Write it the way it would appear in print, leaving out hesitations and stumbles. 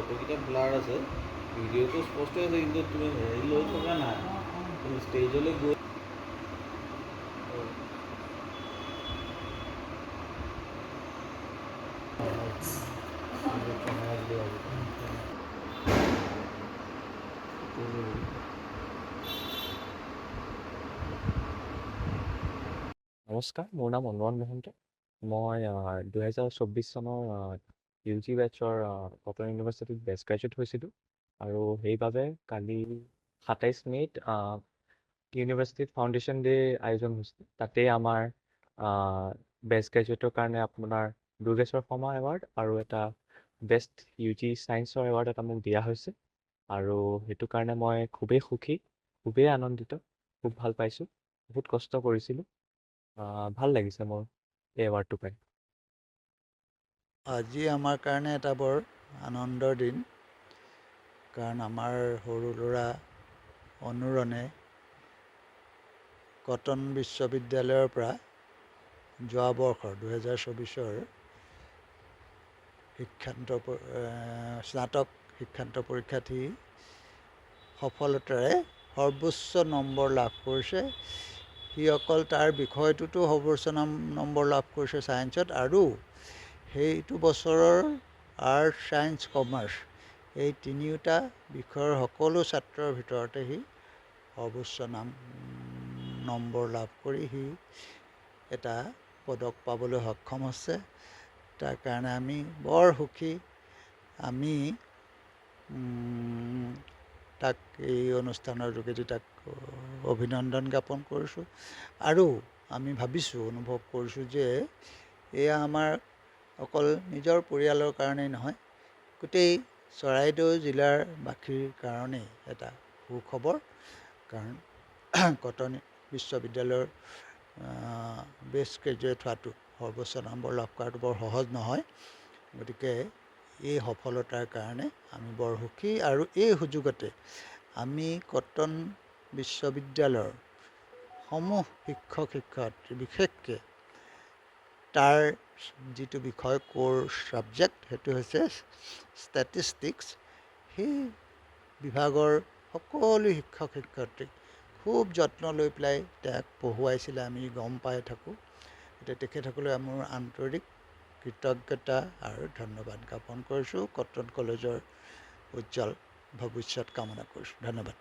ফটোকেইটা blur আছে, ভিডিঅ'টো স্পষ্ট আছে, কিন্তু তুমি হেৰি লৈ থকা নাই, তুমি ষ্টেজলৈ গৈ নমস্কাৰ, মোৰ নাম অনুৰাগ মহন্ত। মই 2024 চনৰ UG বেটছৰ কটন ইউনিভাৰ্চিটিত বেষ্ট গ্ৰেজুৱেট হৈছিলোঁ আৰু সেইবাবে কালি 27 মে'ত ইউনিভাৰ্চিটিত ফাউণ্ডেশ্যন ডে আয়োজন হৈছিল। তাতে আমাৰ বেষ্ট গ্ৰেজুৱেটৰ কাৰণে আপোনাৰ দুৰ্গেশ্বৰ শৰ্মা এৱাৰ্ড আৰু এটা বেষ্ট UG ছায়েন্সৰ এৱাৰ্ড এটা মোক দিয়া হৈছে আৰু সেইটো কাৰণে মই খুবেই সুখী, খুবেই আনন্দিত, খুব ভাল পাইছোঁ, বহুত কষ্ট কৰিছিলোঁ। ভাল লাগিছে মোৰ এই এৱাৰ্ডটো পাই। আজি আমাৰ কাৰণে এটা বৰ আনন্দৰ দিন, কাৰণ আমাৰ সৰু ল'ৰা অনুৰণে কটন বিশ্ববিদ্যালয়ৰ পৰা যোৱা বৰ্ষৰ 2024 স্নাতক শিক্ষান্ত পৰীক্ষাত সি সফলতাৰে সৰ্বোচ্চ নম্বৰ লাভ কৰিছে। সি অকল তাৰ বিষয়টোতো সৰ্বোচ্চ নম্বৰ লাভ কৰিছে ছায়েন্সত, আৰু সেইটো বছৰৰ আৰ্ট, ছায়েন্স, কমাৰ্চ এই তিনিওটা বিষয়ৰ সকলো ছাত্ৰৰ ভিতৰতে সি সৰ্বোচ্চ নম্বৰ লাভ কৰি সি এটা পদক পাবলৈ সক্ষম হৈছে। তাৰ কাৰণে আমি বৰ সুখী। আমি তাক এই অনুষ্ঠানৰ যোগেদি তাক অভিনন্দন জ্ঞাপন কৰিছোঁ আৰু আমি ভাবিছোঁ, অনুভৱ কৰিছোঁ যে এয়া আমাৰ অকল নিজৰ পৰিয়ালৰ কাৰণেই নহয়, গোটেই চৰাইদেউ জিলাৰ বাসীৰ কাৰণেই এটা সুখবৰ। কাৰণ কটন বিশ্ববিদ্যালয়ৰ বেষ্ট গ্ৰেজুৱেট হোৱাটো, সৰ্বোচ্চ নম্বৰ লাভ কৰাটো বৰ সহজ নহয়। গতিকে এই সফলতাৰ কাৰণে আমি বৰ সুখী, আৰু এই সুযোগতে আমি কটন বিশ্ববিদ্যালয়ৰ সমূহ শিক্ষক শিক্ষয়িত্ৰী, বিশেষকৈ তাৰ যিটো বিষয় ক'ৰ ছাবজেক্ট, সেইটো হৈছে ষ্টেটিষ্টিক্স, সেই বিভাগৰ সকলো শিক্ষক শিক্ষয়িত্ৰীক খুব যত্ন লৈ পেলাই তাক পঢ়ুৱাইছিলে, আমি গম পাই থাকোঁ। এতিয়া তেখেতসকলে মোৰ আন্তৰিক কৃতজ্ঞতা আৰু ধন্যবাদ জ্ঞাপন কৰিছোঁ। কটন কলেজৰ উজ্জ্বল ভৱিষ্যত কামনা কৰিছোঁ। ধন্যবাদ।